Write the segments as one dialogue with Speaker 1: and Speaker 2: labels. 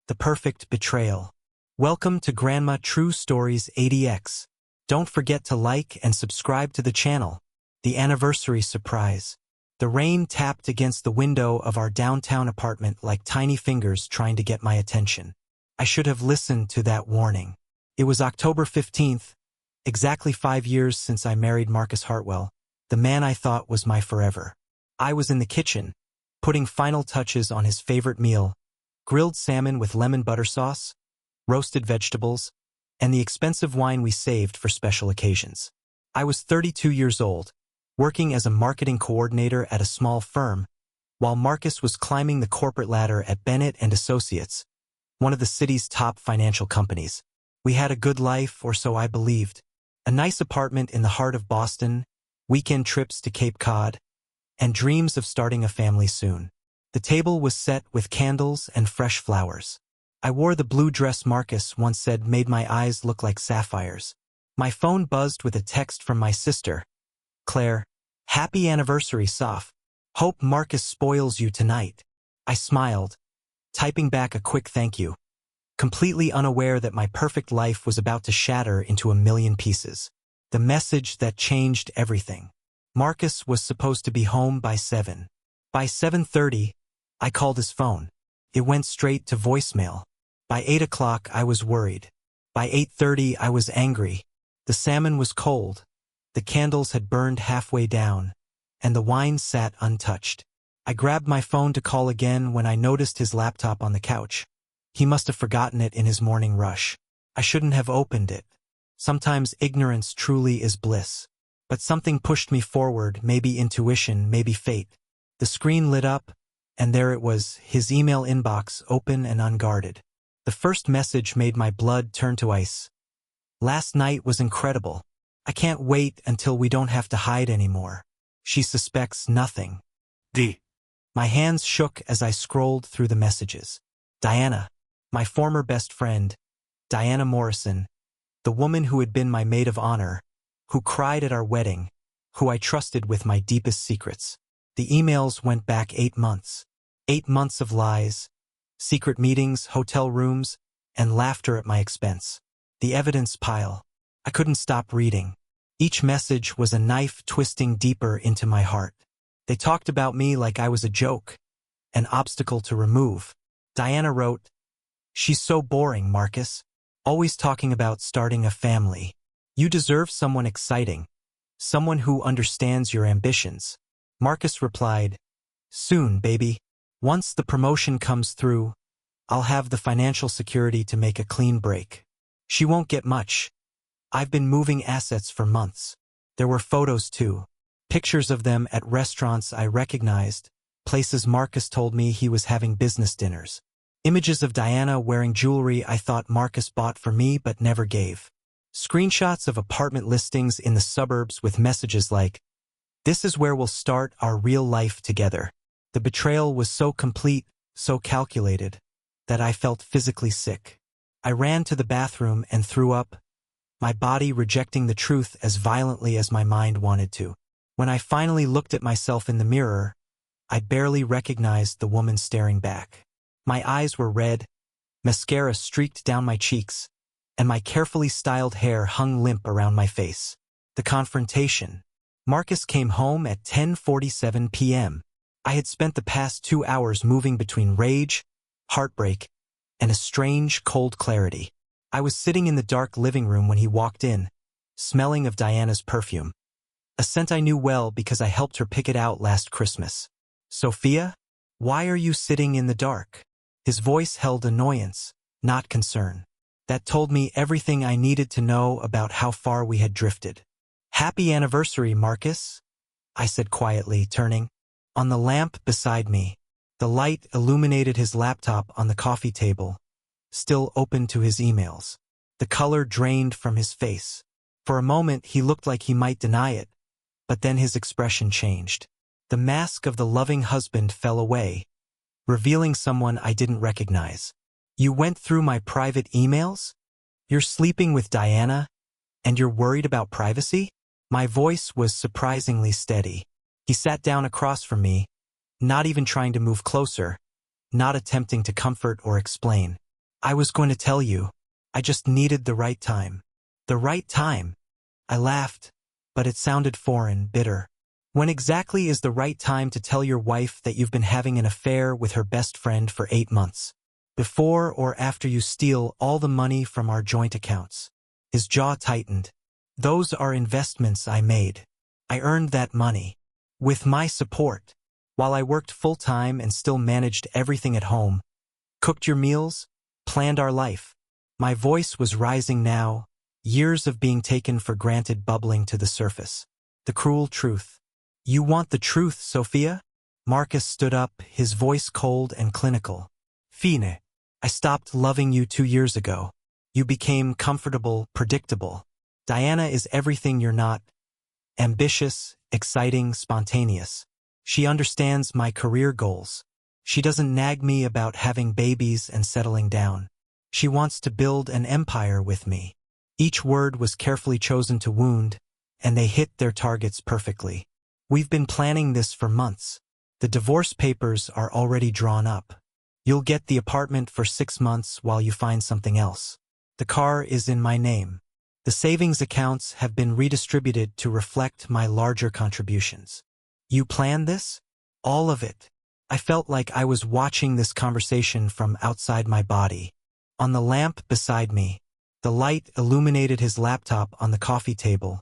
Speaker 1: The perfect betrayal. Welcome to Grandma True Stories 80X. Don't forget to like and subscribe to the channel. The anniversary surprise. The rain tapped against the window of our downtown apartment like tiny fingers trying to get my attention. I should have listened to that warning. It was October 15th, exactly 5 years since I married Marcus Hartwell, the man I thought was my forever. I was in the kitchen, putting final touches on his favorite meal, grilled salmon with lemon butter sauce, roasted vegetables, and the expensive wine we saved for special occasions. I was 32 years old, working as a marketing coordinator at a small firm, while Marcus was climbing the corporate ladder at Bennett and Associates, one of the city's top financial companies. We had a good life, or so I believed. A nice apartment in the heart of Boston, weekend trips to Cape Cod, and dreams of starting a family soon. The table was set with candles and fresh flowers. I wore the blue dress Marcus once said made my eyes look like sapphires. My phone buzzed with a text from my sister, Claire. "Happy anniversary, Soph. Hope Marcus spoils you tonight." I smiled, typing back a quick thank you, completely unaware that my perfect life was about to shatter into a million pieces. The message that changed everything. Marcus was supposed to be home by 7. By 7:30, I called his phone. It went straight to voicemail. By 8 o'clock, I was worried. By 8:30, I was angry. The salmon was cold. The candles had burned halfway down, and the wine sat untouched. I grabbed my phone to call again when I noticed his laptop on the couch. He must have forgotten it in his morning rush. I shouldn't have opened it. Sometimes ignorance truly is bliss. But something pushed me forward, maybe intuition, maybe fate. The screen lit up, and there it was, his email inbox open and unguarded. The first message made my blood turn to ice. "Last night was incredible. I can't wait until we don't have to hide anymore. She suspects nothing. D." My hands shook as I scrolled through the messages. Diana, my former best friend, Diana Morrison, the woman who had been my maid of honor, who cried at our wedding, who I trusted with my deepest secrets. The emails went back 8 months. 8 months of lies, secret meetings, hotel rooms, and laughter at my expense. The evidence pile. I couldn't stop reading. Each message was a knife twisting deeper into my heart. They talked about me like I was a joke, an obstacle to remove. Diana wrote, "She's so boring, Marcus. Always talking about starting a family. You deserve someone exciting, someone who understands your ambitions." Marcus replied, "Soon, baby. Once the promotion comes through, I'll have the financial security to make a clean break. She won't get much. I've been moving assets for months." There were photos too. Pictures of them at restaurants I recognized, places Marcus told me he was having business dinners. Images of Diana wearing jewelry I thought Marcus bought for me but never gave. Screenshots of apartment listings in the suburbs with messages like, "This is where we'll start our real life together." The betrayal was so complete, so calculated, that I felt physically sick. I ran to the bathroom and threw up, my body rejecting the truth as violently as my mind wanted to. When I finally looked at myself in the mirror, I barely recognized the woman staring back. My eyes were red, mascara streaked down my cheeks, and my carefully styled hair hung limp around my face. The confrontation. Marcus came home at 10:47 p.m. I had spent the past 2 hours moving between rage, heartbreak, and a strange, cold clarity. I was sitting in the dark living room when he walked in, smelling of Diana's perfume. A scent I knew well because I helped her pick it out last Christmas. "Sophia, why are you sitting in the dark?" His voice held annoyance, not concern. That told me everything I needed to know about how far we had drifted. "Happy anniversary, Marcus," I said quietly, turning. On the lamp beside me, the light illuminated his laptop on the coffee table, still open to his emails. The color drained from his face. For a moment, he looked like he might deny it, but then his expression changed. The mask of the loving husband fell away, revealing someone I didn't recognize. "You went through my private emails? You're sleeping with Diana, and you're worried about privacy?" My voice was surprisingly steady. He sat down across from me, not even trying to move closer, not attempting to comfort or explain. I was going to tell you. I just needed the right time. The right time? I laughed, but it sounded foreign, bitter. When exactly is the right time to tell your wife that you've been having an affair with her best friend for 8 months? Before or after you steal all the money from our joint accounts? His jaw tightened. Those are investments I made. I earned that money. With my support. While I worked full-time and still managed everything at home. Cooked your meals? Planned our life. My voice was rising now, years of being taken for granted bubbling to the surface. The cruel truth. You want the truth, Sophia? Marcus stood up, his voice cold and clinical. Fine. I stopped loving you 2 years ago. You became comfortable, predictable. Diana is everything you're not. Ambitious, exciting, spontaneous. She understands my career goals. She doesn't nag me about having babies and settling down. She wants to build an empire with me. Each word was carefully chosen to wound, and they hit their targets perfectly. We've been planning this for months. The divorce papers are already drawn up. You'll get the apartment for 6 months while you find something else. The car is in my name. The savings accounts have been redistributed to reflect my larger contributions. You planned this? All of it. I felt like I was watching this conversation from outside my body. On the lamp beside me, the light illuminated his laptop on the coffee table,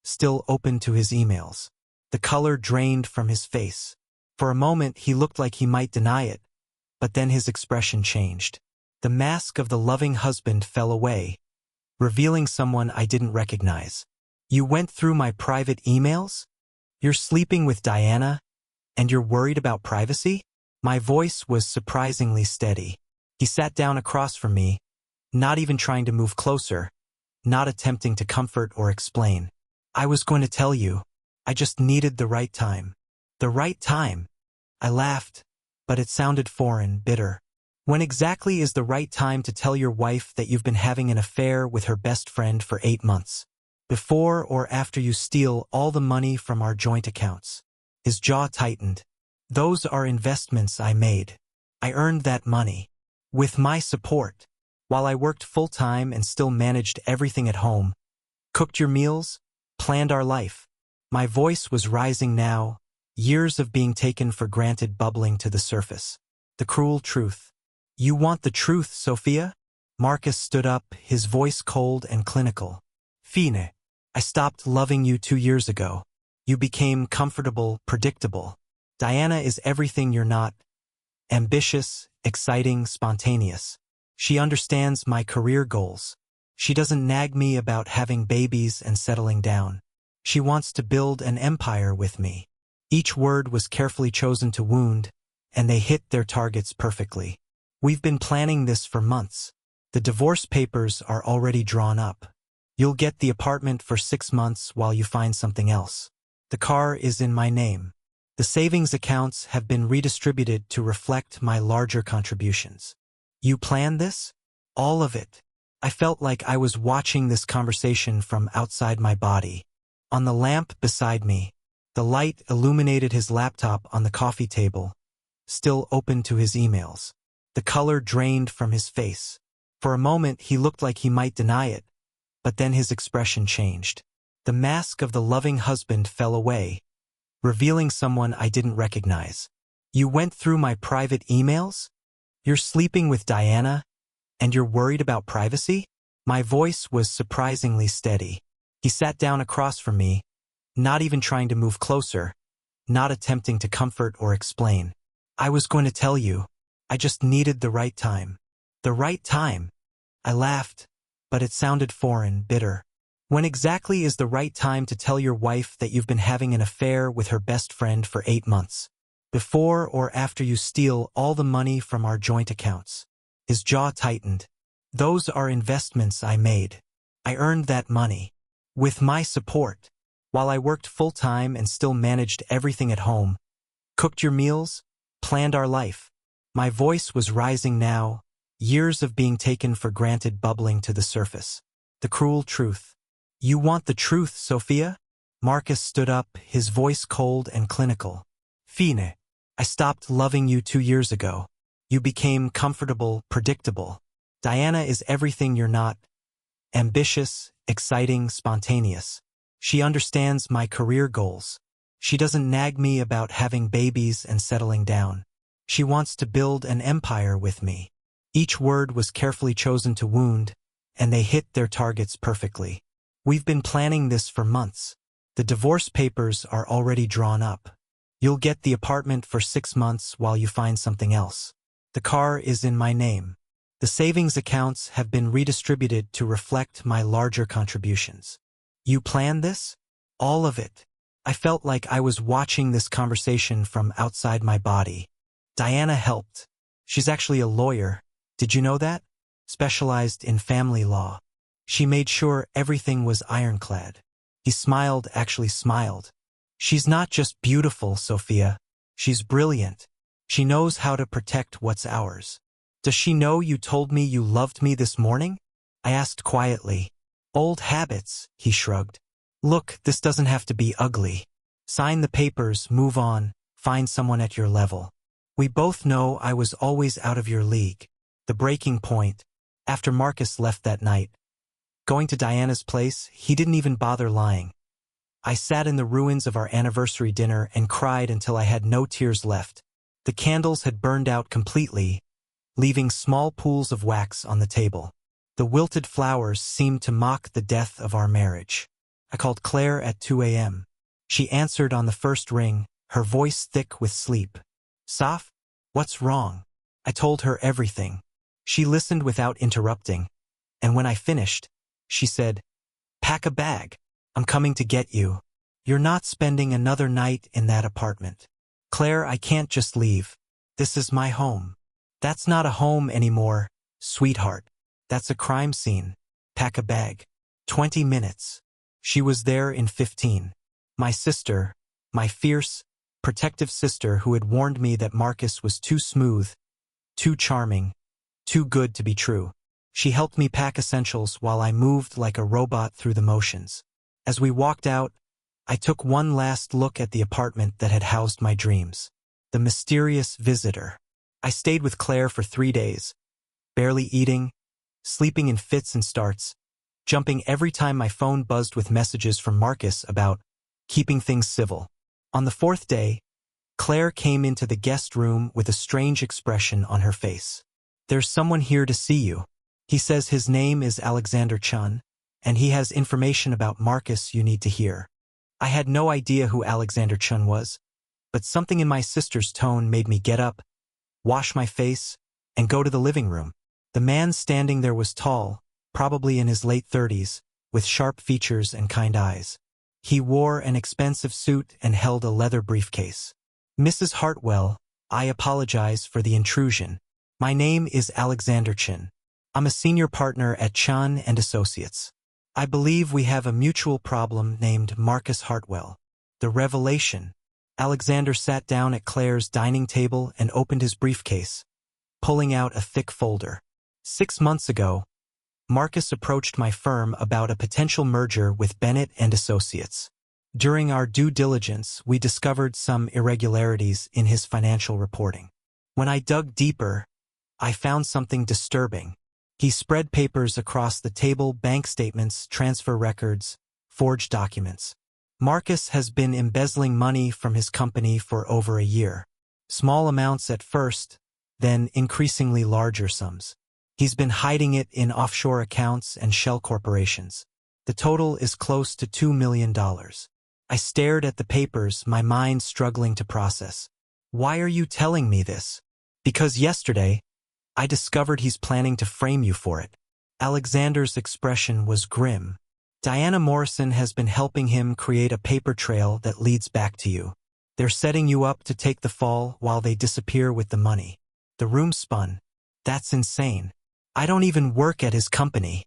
Speaker 1: still open to his emails. The color drained from his face. For a moment he looked like he might deny it, but then his expression changed. The mask of the loving husband fell away, revealing someone I didn't recognize. You went through my private emails? You're sleeping with Diana? And you're worried about privacy? My voice was surprisingly steady. He sat down across from me, not even trying to move closer, not attempting to comfort or explain. I was going to tell you. I just needed the right time. The right time? I laughed, but it sounded foreign, bitter. When exactly is the right time to tell your wife that you've been having an affair with her best friend for 8 months? Before or after you steal all the money from our joint accounts? His jaw tightened. Those are investments I made. I earned that money. With my support. While I worked full-time and still managed everything at home. Cooked your meals? Planned our life. My voice was rising now, years of being taken for granted bubbling to the surface. The cruel truth. You want the truth, Sophia? Marcus stood up, his voice cold and clinical. Fine. I stopped loving you 2 years ago. You became comfortable, predictable. Diana is everything you're not. Ambitious, exciting, spontaneous. She understands my career goals. She doesn't nag me about having babies and settling down. She wants to build an empire with me. Each word was carefully chosen to wound, and they hit their targets perfectly. We've been planning this for months. The divorce papers are already drawn up. You'll get the apartment for 6 months while you find something else. The car is in my name. The savings accounts have been redistributed to reflect my larger contributions. You planned this? All of it. I felt like I was watching this conversation from outside my body. On the lamp beside me, the light illuminated his laptop on the coffee table, still open to his emails. The color drained from his face. For a moment he looked like he might deny it, but then his expression changed. The mask of the loving husband fell away, revealing someone I didn't recognize. You went through my private emails? You're sleeping with Diana? And you're worried about privacy? My voice was surprisingly steady. He sat down across from me, not even trying to move closer, not attempting to comfort or explain. I was going to tell you. I just needed the right time. The right time? I laughed, but it sounded foreign, bitter. When exactly is the right time to tell your wife that you've been having an affair with her best friend for 8 months? Before or after you steal all the money from our joint accounts? His jaw tightened. Those are investments I made. I earned that money. With my support. While I worked full-time and still managed everything at home. Cooked your meals? Planned our life. My voice was rising now, years of being taken for granted bubbling to the surface. The cruel truth. You want the truth, Sophia? Marcus stood up, his voice cold and clinical. Fine. I stopped loving you 2 years ago. You became comfortable, predictable. Diana is everything you're not. Ambitious, exciting, spontaneous. She understands my career goals. She doesn't nag me about having babies and settling down. She wants to build an empire with me. Each word was carefully chosen to wound, and they hit their targets perfectly. We've been planning this for months. The divorce papers are already drawn up. You'll get the apartment for 6 months while you find something else. The car is in my name. The savings accounts have been redistributed to reflect my larger contributions. You planned this? All of it. I felt like I was watching this conversation from outside my body. Diana helped. She's actually a lawyer. Did you know that? Specialized in family law. She made sure everything was ironclad. He smiled, actually smiled. She's not just beautiful, Sophia. She's brilliant. She knows how to protect what's ours. Does she know you told me you loved me this morning? I asked quietly. Old habits, he shrugged. Look, this doesn't have to be ugly. Sign the papers, move on, find someone at your level. We both know I was always out of your league. The breaking point, after Marcus left that night. Going to Diana's place, he didn't even bother lying. I sat in the ruins of our anniversary dinner and cried until I had no tears left. The candles had burned out completely, leaving small pools of wax on the table. The wilted flowers seemed to mock the death of our marriage. I called Claire at 2 a.m. She answered on the first ring, her voice thick with sleep. Soph, what's wrong? I told her everything. She listened without interrupting, and when I finished, she said, Pack a bag. I'm coming to get you. You're not spending another night in that apartment. Claire, I can't just leave. This is my home. That's not a home anymore, sweetheart. That's a crime scene. Pack a bag. 20 minutes. She was there in 15. My sister, my fierce, protective sister who had warned me that Marcus was too smooth, too charming, too good to be true. She helped me pack essentials while I moved like a robot through the motions. As we walked out, I took one last look at the apartment that had housed my dreams. The mysterious visitor. I stayed with Claire for 3 days, barely eating, sleeping in fits and starts, jumping every time my phone buzzed with messages from Marcus about keeping things civil. On the 4th day, Claire came into the guest room with a strange expression on her face. There's someone here to see you. He says his name is Alexander Chun, and he has information about Marcus you need to hear. I had no idea who Alexander Chun was, but something in my sister's tone made me get up, wash my face, and go to the living room. The man standing there was tall, probably in his late 30s, with sharp features and kind eyes. He wore an expensive suit and held a leather briefcase. Mrs. Hartwell, I apologize for the intrusion. My name is Alexander Chun. I'm a senior partner at Chun and Associates. I believe we have a mutual problem named Marcus Hartwell. The revelation. Alexander sat down at Claire's dining table and opened his briefcase, pulling out a thick folder. 6 months ago, Marcus approached my firm about a potential merger with Bennett and Associates. During our due diligence, we discovered some irregularities in his financial reporting. When I dug deeper, I found something disturbing. He spread papers across the table, bank statements, transfer records, forged documents. Marcus has been embezzling money from his company for over a year. Small amounts at first, then increasingly larger sums. He's been hiding it in offshore accounts and shell corporations. The total is close to $2 million. I stared at the papers, my mind struggling to process. Why are you telling me this? Because yesterday, I discovered he's planning to frame you for it. Alexander's expression was grim. Diana Morrison has been helping him create a paper trail that leads back to you. They're setting you up to take the fall while they disappear with the money. The room spun. That's insane. I don't even work at his company.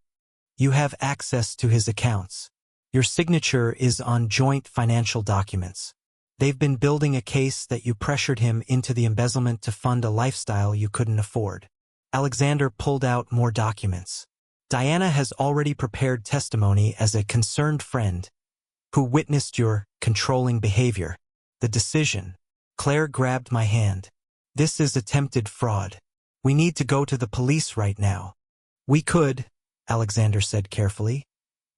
Speaker 1: You have access to his accounts. Your signature is on joint financial documents. They've been building a case that you pressured him into the embezzlement to fund a lifestyle you couldn't afford. Alexander pulled out more documents. Diana has already prepared testimony as a concerned friend who witnessed your controlling behavior. The decision. Claire grabbed my hand. This is attempted fraud. We need to go to the police right now. We could, Alexander said carefully.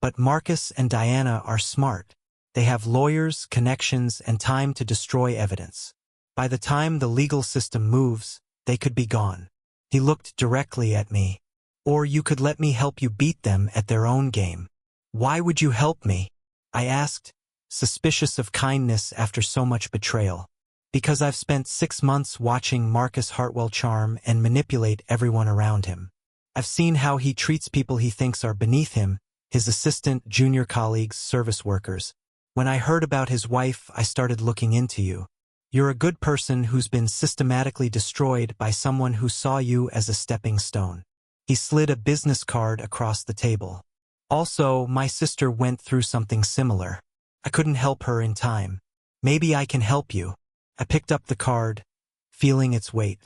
Speaker 1: But Marcus and Diana are smart. They have lawyers, connections, and time to destroy evidence. By the time the legal system moves, they could be gone. He looked directly at me. Or you could let me help you beat them at their own game. Why would you help me? I asked, suspicious of kindness after so much betrayal. Because I've spent 6 months watching Marcus Hartwell charm and manipulate everyone around him. I've seen how he treats people he thinks are beneath him, his assistant, junior colleagues, service workers. When I heard about his wife, I started looking into you. You're a good person who's been systematically destroyed by someone who saw you as a stepping stone. He slid a business card across the table. Also, my sister went through something similar. I couldn't help her in time. Maybe I can help you. I picked up the card, feeling its weight.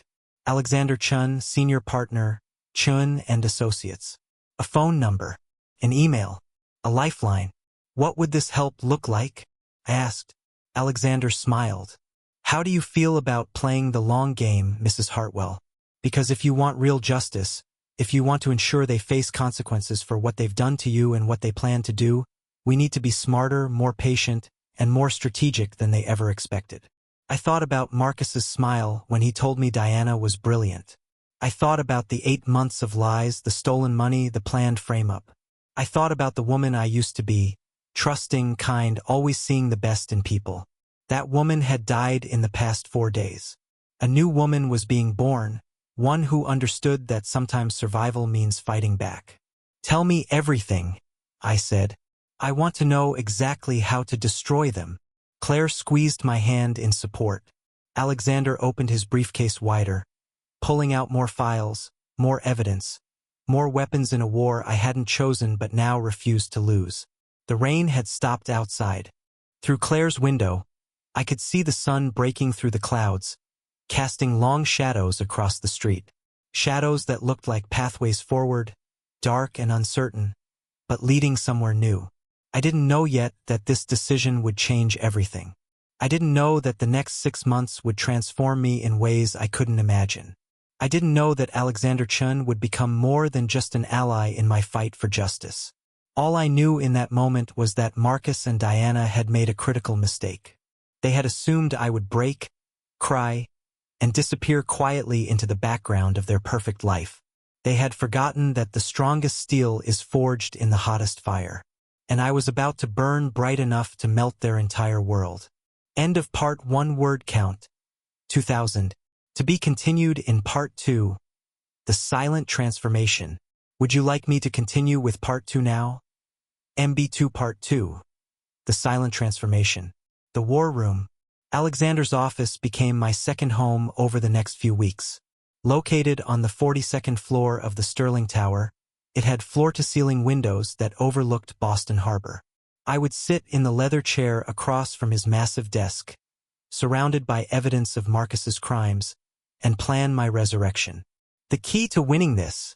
Speaker 1: Alexander Chun, senior partner, Chun and Associates. A phone number, an email, a lifeline. What would this help look like? I asked. Alexander smiled. How do you feel about playing the long game, Mrs. Hartwell? Because if you want real justice, if you want to ensure they face consequences for what they've done to you and what they plan to do, we need to be smarter, more patient, and more strategic than they ever expected. I thought about Marcus's smile when he told me Diana was brilliant. I thought about the 8 months of lies, the stolen money, the planned frame-up. I thought about the woman I used to be, trusting, kind, always seeing the best in people. That woman had died in the past 4 days. A new woman was being born, one who understood that sometimes survival means fighting back. Tell me everything, I said. I want to know exactly how to destroy them. Claire squeezed my hand in support. Alexander opened his briefcase wider, pulling out more files, more evidence, more weapons in a war I hadn't chosen but now refused to lose. The rain had stopped outside. Through Claire's window, I could see the sun breaking through the clouds, casting long shadows across the street. Shadows that looked like pathways forward, dark and uncertain, but leading somewhere new. I didn't know yet that this decision would change everything. I didn't know that the next 6 months would transform me in ways I couldn't imagine. I didn't know that Alexander Chun would become more than just an ally in my fight for justice. All I knew in that moment was that Marcus and Diana had made a critical mistake. They had assumed I would break, cry, and disappear quietly into the background of their perfect life. They had forgotten that the strongest steel is forged in the hottest fire. And I was about to burn bright enough to melt their entire world. End of Part 1. Word count 2000. To be continued in Part 2. The Silent Transformation. Would you like me to continue with Part 2 now? MB2 Part 2. The Silent Transformation. The War Room. Alexander's office became my second home over the next few weeks. Located on the 42nd floor of the Sterling Tower, it had floor-to-ceiling windows that overlooked Boston Harbor. I would sit in the leather chair across from his massive desk, surrounded by evidence of Marcus's crimes, and plan my resurrection. The key to winning this,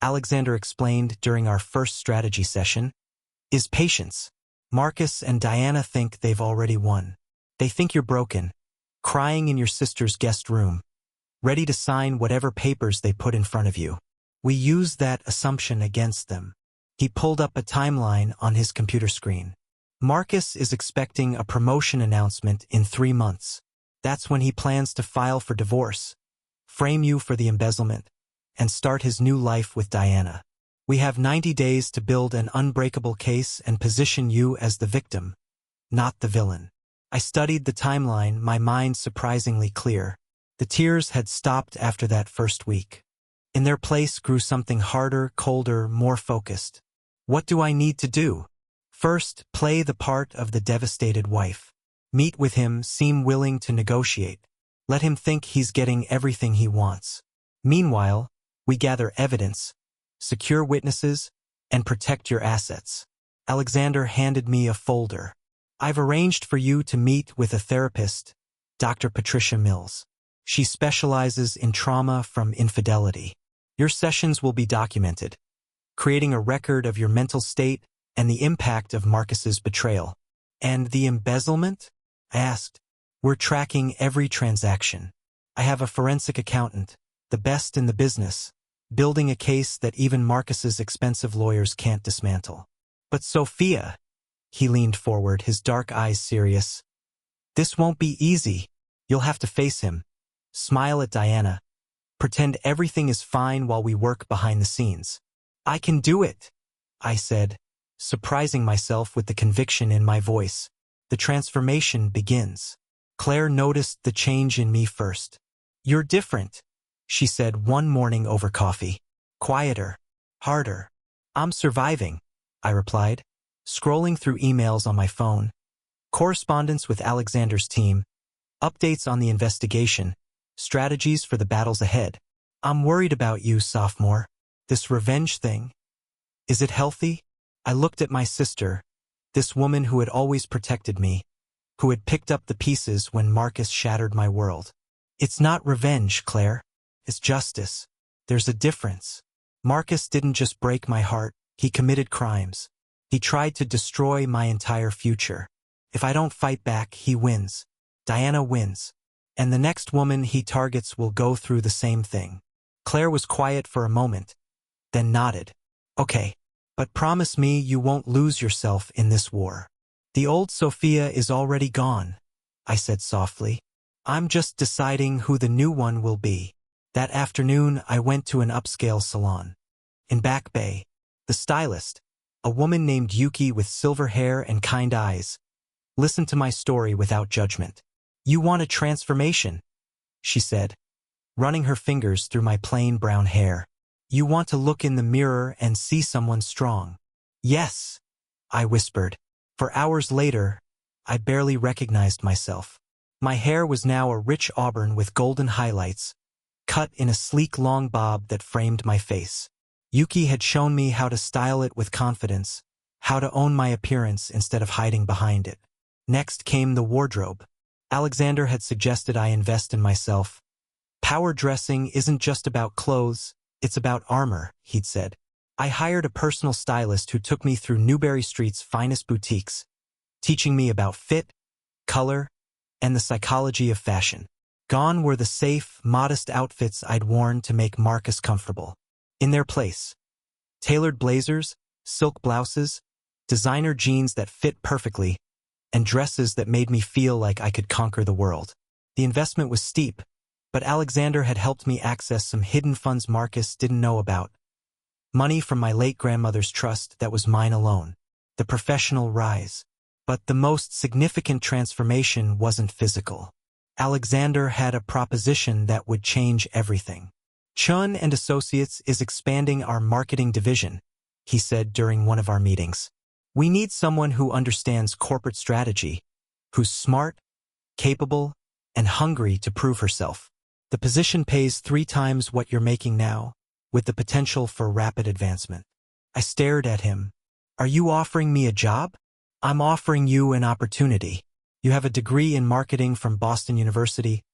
Speaker 1: Alexander explained during our first strategy session, is patience. Marcus and Diana think they've already won. They think you're broken, crying in your sister's guest room, ready to sign whatever papers they put in front of you. We use that assumption against them. He pulled up a timeline on his computer screen. Marcus is expecting a promotion announcement in 3 months. That's when he plans to file for divorce, frame you for the embezzlement, and start his new life with Diana. We have 90 days to build an unbreakable case and position you as the victim, not the villain. I studied the timeline, my mind surprisingly clear. The tears had stopped after that first week. In their place grew something harder, colder, more focused. What do I need to do? First, play the part of the devastated wife. Meet with him, seem willing to negotiate. Let him think he's getting everything he wants. Meanwhile, we gather evidence, secure witnesses, and protect your assets. Alexander handed me a folder. I've arranged for you to meet with a therapist, Dr. Patricia Mills. She specializes in trauma from infidelity. Your sessions will be documented, creating a record of your mental state and the impact of Marcus's betrayal. And the embezzlement? I asked. We're tracking every transaction. I have a forensic accountant, the best in the business, building a case that even Marcus's expensive lawyers can't dismantle. But Sophia, he leaned forward, his dark eyes serious. This won't be easy. You'll have to face him. Smile at Diana. Pretend everything is fine while we work behind the scenes. I can do it, I said, surprising myself with the conviction in my voice. The transformation begins. Claire noticed the change in me first. You're different, she said one morning over coffee. Quieter. Harder. I'm surviving, I replied, scrolling through emails on my phone. Correspondence with Alexander's team. Updates on the investigation. Strategies for the battles ahead. I'm worried about you, sophomore. This revenge thing. Is it healthy? I looked at my sister, this woman who had always protected me, who had picked up the pieces when Marcus shattered my world. It's not revenge, Claire. It's justice. There's a difference. Marcus didn't just break my heart, he committed crimes. He tried to destroy my entire future. If I don't fight back, he wins. Diana wins. And the next woman he targets will go through the same thing. Claire was quiet for a moment, then nodded. Okay, but promise me you won't lose yourself in this war. The old Sophia is already gone, I said softly. I'm just deciding who the new one will be. That afternoon, I went to an upscale salon. In Back Bay, the stylist, a woman named Yuki with silver hair and kind eyes, listened to my story without judgment. You want a transformation, she said, running her fingers through my plain brown hair. You want to look in the mirror and see someone strong. Yes, I whispered. For hours later, I barely recognized myself. My hair was now a rich auburn with golden highlights, cut in a sleek long bob that framed my face. Yuki had shown me how to style it with confidence, how to own my appearance instead of hiding behind it. Next came the wardrobe. Alexander had suggested I invest in myself. Power dressing isn't just about clothes, it's about armor, he'd said. I hired a personal stylist who took me through Newberry Street's finest boutiques, teaching me about fit, color, and the psychology of fashion. Gone were the safe, modest outfits I'd worn to make Marcus comfortable. In their place, tailored blazers, silk blouses, designer jeans that fit perfectly, and dresses that made me feel like I could conquer the world. The investment was steep, but Alexander had helped me access some hidden funds Marcus didn't know about. Money from my late grandmother's trust that was mine alone. The professional rise. But the most significant transformation wasn't physical. Alexander had a proposition that would change everything. Chun and Associates is expanding our marketing division, he said during one of our meetings. We need someone who understands corporate strategy, who's smart, capable, and hungry to prove herself. The position pays 3 times what you're making now, with the potential for rapid advancement. I stared at him. Are you offering me a job? I'm offering you an opportunity. You have a degree in marketing from Boston University,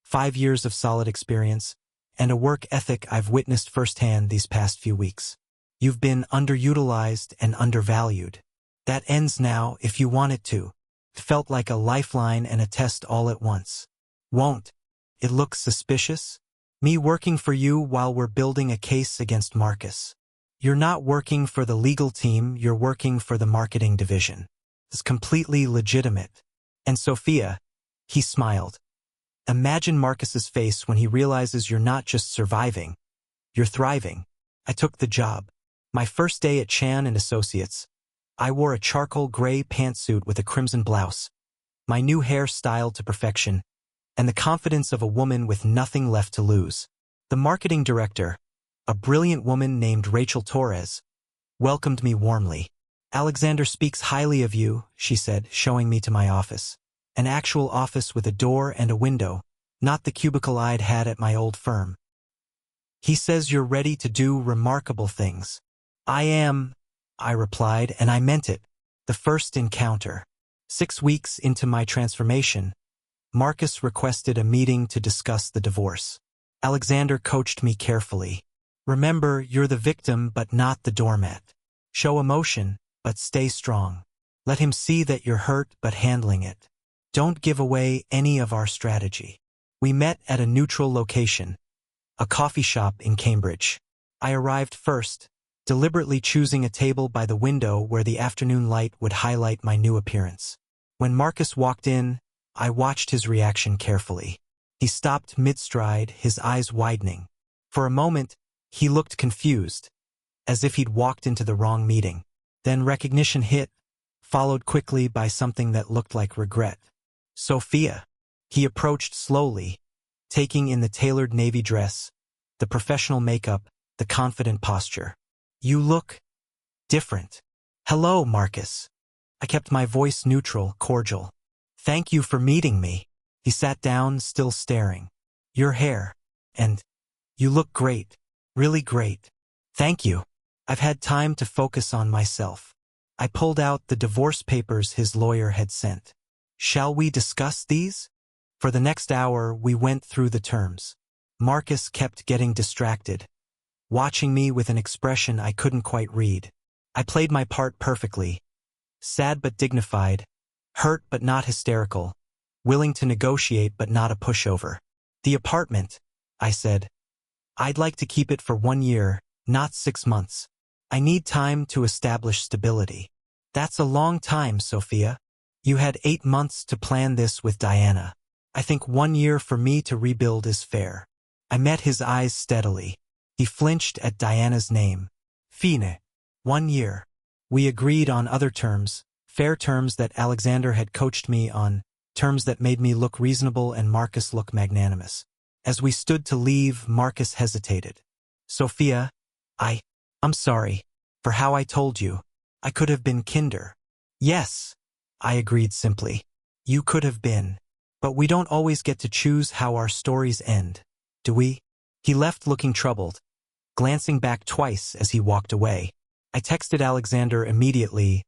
Speaker 1: 5 years of solid experience, and a work ethic I've witnessed firsthand these past few weeks. You've been underutilized and undervalued. That ends now if you want it to. It felt like a lifeline and a test all at once. Won't it look suspicious? Me working for you while we're building a case against Marcus. You're not working for the legal team, you're working for the marketing division. It's completely legitimate. And Sophia, he smiled. Imagine Marcus's face when he realizes you're not just surviving, you're thriving. I took the job. My first day at Chan and Associates, I wore a charcoal gray pantsuit with a crimson blouse, my new hair styled to perfection, and the confidence of a woman with nothing left to lose. The marketing director, a brilliant woman named Rachel Torres, welcomed me warmly. Alexander speaks highly of you, she said, showing me to my office. An actual office with a door and a window, not the cubicle I'd had at my old firm. He says you're ready to do remarkable things. I am, I replied, and I meant it. The first encounter. 6 weeks into my transformation, Marcus requested a meeting to discuss the divorce. Alexander coached me carefully. Remember, you're the victim but not the doormat. Show emotion, but stay strong. Let him see that you're hurt but handling it. Don't give away any of our strategy. We met at a neutral location, a coffee shop in Cambridge. I arrived first, deliberately choosing a table by the window where the afternoon light would highlight my new appearance. When Marcus walked in, I watched his reaction carefully. He stopped mid-stride, his eyes widening. For a moment, he looked confused, as if he'd walked into the wrong meeting. Then recognition hit, followed quickly by something that looked like regret. Sophia. He approached slowly, taking in the tailored navy dress, the professional makeup, the confident posture. You look different. Hello, Marcus. I kept my voice neutral, cordial. Thank you for meeting me. He sat down, still staring. Your hair. And you look great. Really great. Thank you. I've had time to focus on myself. I pulled out the divorce papers his lawyer had sent. Shall we discuss these? For the next hour, we went through the terms. Marcus kept getting distracted, watching me with an expression I couldn't quite read. I played my part perfectly. Sad but dignified, hurt but not hysterical, willing to negotiate but not a pushover. The apartment, I said. I'd like to keep it for 1 year, not 6 months. I need time to establish stability. That's a long time, Sophia. You had 8 months to plan this with Diana. I think 1 year for me to rebuild is fair. I met his eyes steadily. He flinched at Diana's name. Fine. 1 year. We agreed on other terms, fair terms that Alexander had coached me on, terms that made me look reasonable and Marcus look magnanimous. As we stood to leave, Marcus hesitated. Sophia, I'm sorry for how I told you. I could have been kinder. Yes, I agreed simply. You could have been. But we don't always get to choose how our stories end, do we? He left looking troubled, glancing back twice as he walked away. I texted Alexander immediately.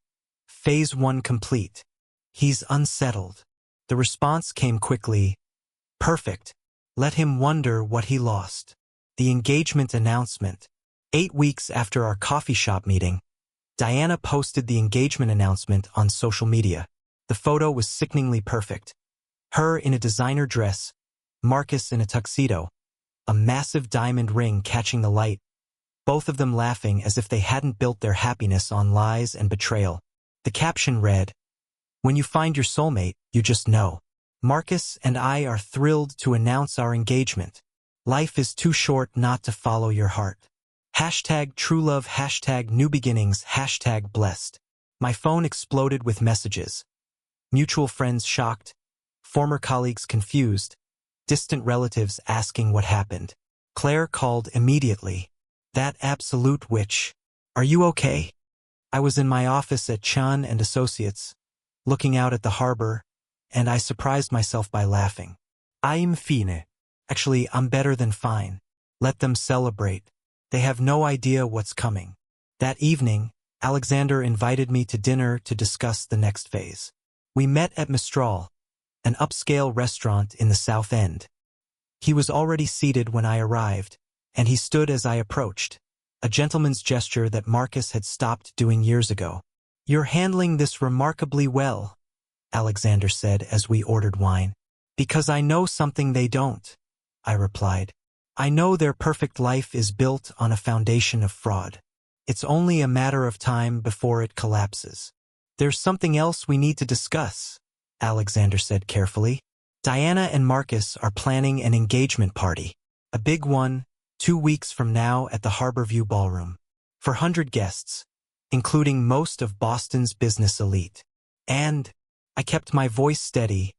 Speaker 1: Phase 1 complete. He's unsettled. The response came quickly. Perfect. Let him wonder what he lost. The engagement announcement. 8 weeks after our coffee shop meeting, Diana posted the engagement announcement on social media. The photo was sickeningly perfect. Her in a designer dress, Marcus in a tuxedo, a massive diamond ring catching the light, both of them laughing as if they hadn't built their happiness on lies and betrayal. The caption read, "When you find your soulmate, you just know. Marcus and I are thrilled to announce our engagement. Life is too short not to follow your heart. Hashtag true love, hashtag new beginnings, hashtag blessed." My phone exploded with messages. Mutual friends shocked, former colleagues confused, distant relatives asking what happened. Claire called immediately. That absolute witch. Are you okay? I was in my office at Chan and Associates, looking out at the harbor, and I surprised myself by laughing. I'm fine. Actually, I'm better than fine. Let them celebrate. They have no idea what's coming. That evening, Alexander invited me to dinner to discuss the next phase. We met at Mistral, an upscale restaurant in the South End. He was already seated when I arrived, and he stood as I approached, a gentleman's gesture that Marcus had stopped doing years ago. You're handling this remarkably well, Alexander said as we ordered wine. Because I know something they don't, I replied. I know their perfect life is built on a foundation of fraud. It's only a matter of time before it collapses. There's something else we need to discuss, Alexander said carefully. Diana and Marcus are planning an engagement party. A big one, 2 weeks from now at the Harborview Ballroom. For 100 guests, including most of Boston's business elite. And I kept my voice steady,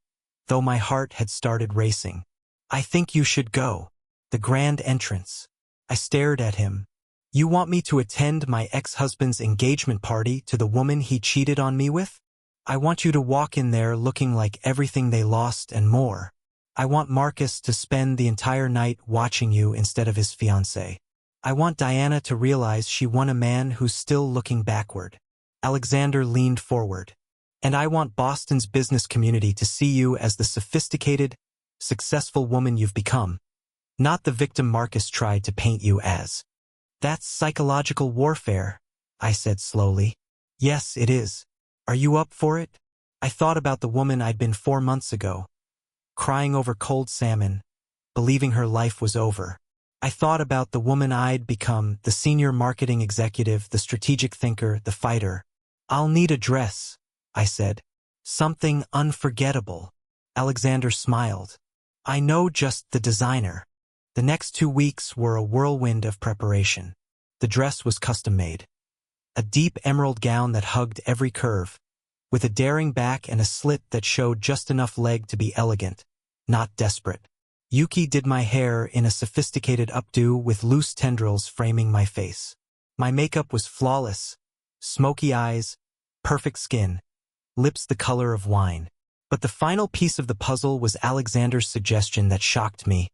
Speaker 1: though my heart had started racing. I think you should go. The grand entrance. I stared at him. You want me to attend my ex-husband's engagement party to the woman he cheated on me with? I want you to walk in there looking like everything they lost and more. I want Marcus to spend the entire night watching you instead of his fiancée. I want Diana to realize she won a man who's still looking backward. Alexander leaned forward. And I want Boston's business community to see you as the sophisticated, successful woman you've become. Not the victim Marcus tried to paint you as. That's psychological warfare, I said slowly. Yes, it is. Are you up for it? I thought about the woman I'd been 4 months ago, crying over cold salmon, believing her life was over. I thought about the woman I'd become, the senior marketing executive, the strategic thinker, the fighter. "I'll need a dress," I said. "Something unforgettable." Alexander smiled. "I know just the designer." The next 2 weeks were a whirlwind of preparation. The dress was custom-made. A deep emerald gown that hugged every curve, with a daring back and a slit that showed just enough leg to be elegant, not desperate. Yuki did my hair in a sophisticated updo with loose tendrils framing my face. My makeup was flawless, smoky eyes, perfect skin, lips the color of wine. But the final piece of the puzzle was Alexander's suggestion that shocked me.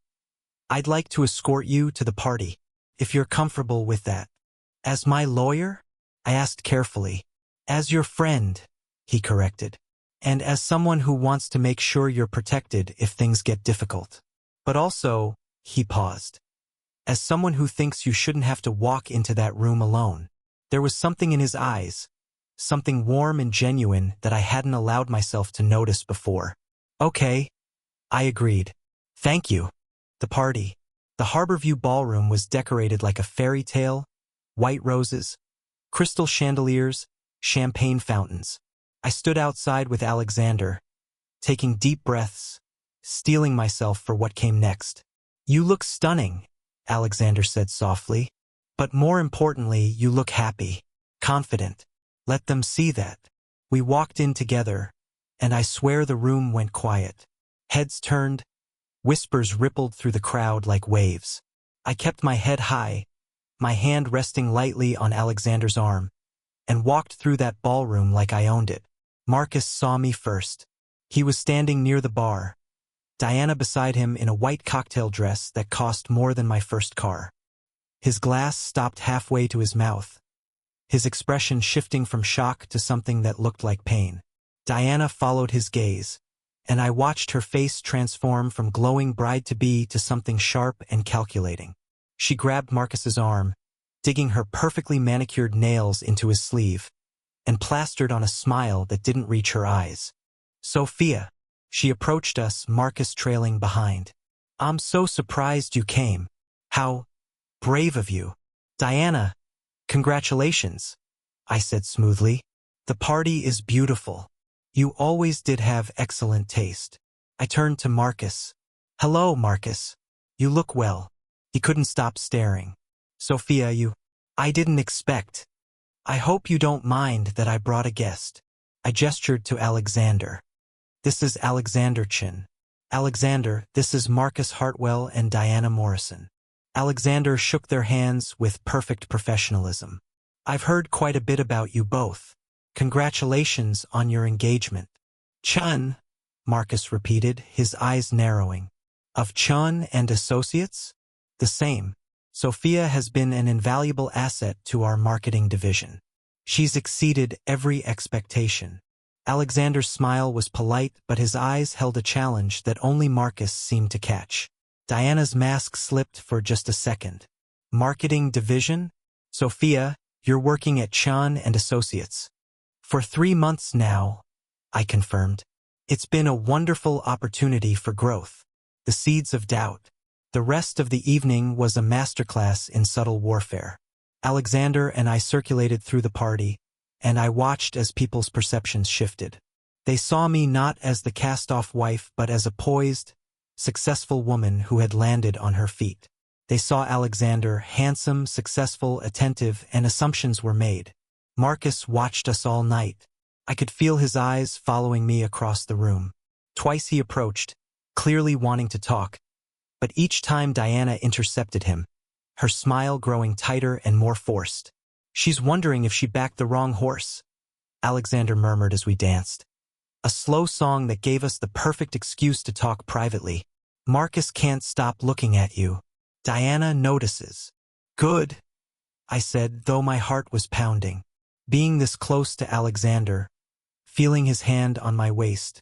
Speaker 1: "I'd like to escort you to the party, if you're comfortable with that." "As my lawyer?" I asked carefully. "As your friend," he corrected. "And as someone who wants to make sure you're protected if things get difficult. But also," he paused, "as someone who thinks you shouldn't have to walk into that room alone." There was something in his eyes, something warm and genuine that I hadn't allowed myself to notice before. "Okay," I agreed. "Thank you." The party. The Harborview Ballroom was decorated like a fairy tale: white roses, crystal chandeliers, champagne fountains. I stood outside with Alexander, taking deep breaths, steeling myself for what came next. "You look stunning," Alexander said softly. "But more importantly, you look happy, confident. Let them see that." We walked in together, and I swear the room went quiet. Heads turned, whispers rippled through the crowd like waves. I kept my head high, my hand resting lightly on Alexander's arm, and walked through that ballroom like I owned it. Marcus saw me first. He was standing near the bar, Diana beside him in a white cocktail dress that cost more than my first car. His glass stopped halfway to his mouth, his expression shifting from shock to something that looked like pain. Diana followed his gaze, and I watched her face transform from glowing bride-to-be to something sharp and calculating. She grabbed Marcus's arm, digging her perfectly manicured nails into his sleeve, and plastered on a smile that didn't reach her eyes. "Sophia." She approached us, Marcus trailing behind. "I'm so surprised you came. How brave of you." "Diana, congratulations," I said smoothly. "The party is beautiful. You always did have excellent taste." I turned to Marcus. "Hello, Marcus. You look well." He couldn't stop staring. "Sophia, I didn't expect. I hope you don't mind that I brought a guest." I gestured to Alexander. "This is Alexander Chin." "Alexander, this is Marcus Hartwell and Diana Morrison." Alexander shook their hands with perfect professionalism. "I've heard quite a bit about you both. Congratulations on your engagement." "Chun," Marcus repeated, his eyes narrowing. "Of Chun and Associates?" "The same. Sophia has been an invaluable asset to our marketing division. She's exceeded every expectation." Alexander's smile was polite, but his eyes held a challenge that only Marcus seemed to catch. Diana's mask slipped for just a second. "Marketing division? Sophia, you're working at Chun and Associates." "For 3 months now," I confirmed. "It's been a wonderful opportunity for growth." The seeds of doubt. The rest of the evening was a masterclass in subtle warfare. Alexander and I circulated through the party, and I watched as people's perceptions shifted. They saw me not as the cast-off wife but as a poised, successful woman who had landed on her feet. They saw Alexander handsome, successful, attentive, and assumptions were made. Marcus watched us all night. I could feel his eyes following me across the room. Twice he approached, clearly wanting to talk, but each time Diana intercepted him, her smile growing tighter and more forced. "She's wondering if she backed the wrong horse," Alexander murmured as we danced. A slow song that gave us the perfect excuse to talk privately. "Marcus can't stop looking at you. Diana notices." "Good," I said, though my heart was pounding. Being this close to Alexander, feeling his hand on my waist,